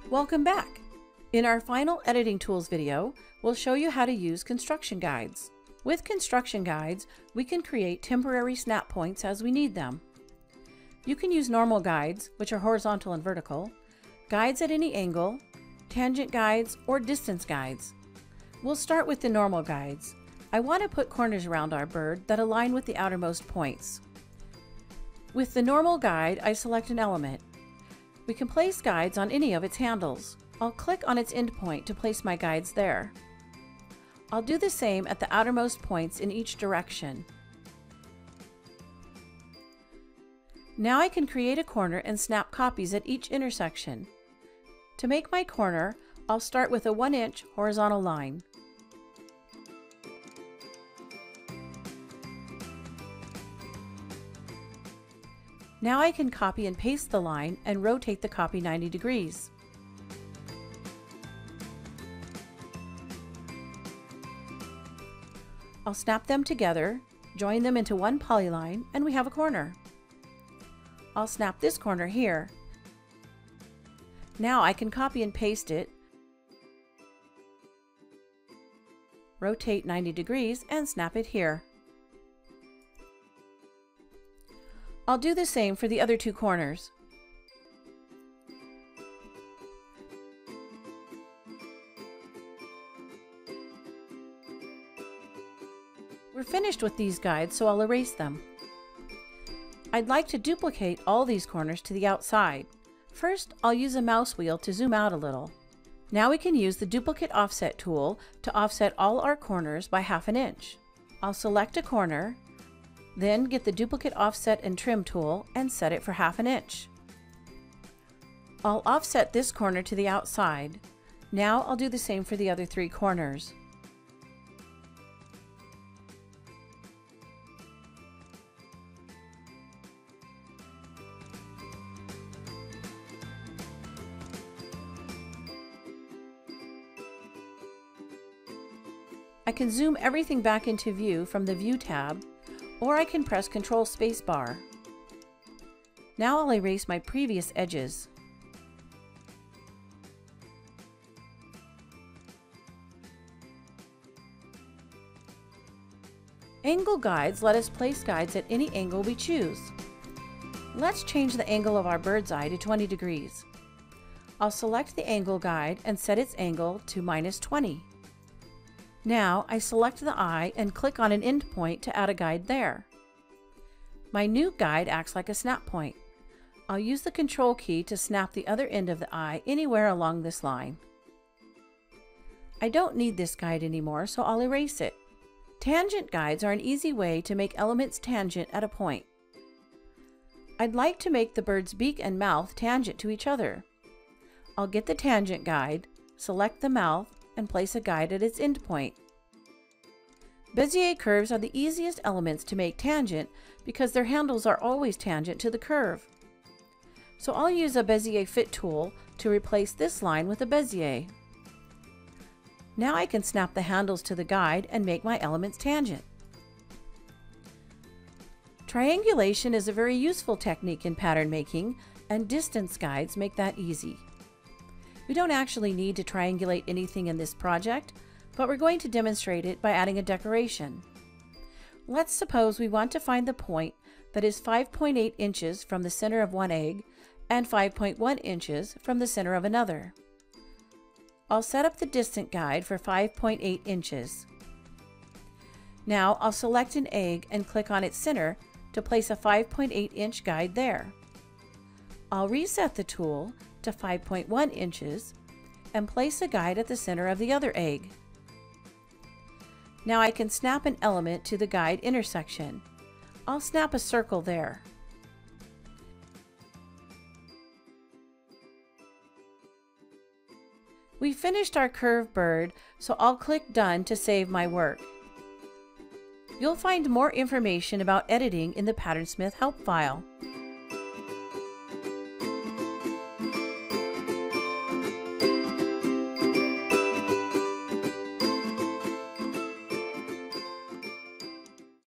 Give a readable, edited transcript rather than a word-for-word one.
Welcome back! In our final editing tools video, we'll show you how to use construction guides. With construction guides, we can create temporary snap points as we need them. You can use normal guides, which are horizontal and vertical, guides at any angle, tangent guides, or distance guides. We'll start with the normal guides. I want to put corners around our bird that align with the outermost points. With the normal guide, I select an element. We can place guides on any of its handles. I'll click on its endpoint to place my guides there. I'll do the same at the outermost points in each direction. Now I can create a corner and snap copies at each intersection. To make my corner, I'll start with a 1-inch horizontal line. Now I can copy and paste the line and rotate the copy 90 degrees. I'll snap them together, join them into one polyline, and we have a corner. I'll snap this corner here. Now I can copy and paste it, rotate 90 degrees, and snap it here. I'll do the same for the other two corners. We're finished with these guides, so I'll erase them. I'd like to duplicate all these corners to the outside. First, I'll use a mouse wheel to zoom out a little. Now we can use the duplicate offset tool to offset all our corners by 1/2 inch. I'll select a corner, then get the duplicate offset and trim tool and set it for 1/2 inch. I'll offset this corner to the outside. Now I'll do the same for the other 3 corners. I can zoom everything back into view from the View tab, or I can press Ctrl Spacebar. Now I'll erase my previous edges. Angle guides let us place guides at any angle we choose. Let's change the angle of our bird's eye to 20 degrees. I'll select the angle guide and set its angle to -20. Now I select the eye and click on an endpoint to add a guide there. My new guide acts like a snap point. I'll use the Control key to snap the other end of the eye anywhere along this line. I don't need this guide anymore, so I'll erase it. Tangent guides are an easy way to make elements tangent at a point. I'd like to make the bird's beak and mouth tangent to each other. I'll get the tangent guide, select the mouth, and place a guide at its endpoint. Bezier curves are the easiest elements to make tangent because their handles are always tangent to the curve. So I'll use a Bezier Fit tool to replace this line with a Bezier. Now I can snap the handles to the guide and make my elements tangent. Triangulation is a very useful technique in pattern making, and distance guides make that easy. We don't actually need to triangulate anything in this project, but we're going to demonstrate it by adding a decoration. Let's suppose we want to find the point that is 5.8 inches from the center of one egg and 5.1 inches from the center of another. I'll set up the distant guide for 5.8 inches. Now I'll select an egg and click on its center to place a 5.8 inch guide there. I'll reset the tool to 5.1 inches and place a guide at the center of the other egg. Now I can snap an element to the guide intersection. I'll snap a circle there. We finished our curved bird, so I'll click Done to save my work. You'll find more information about editing in the PatternSmith help file.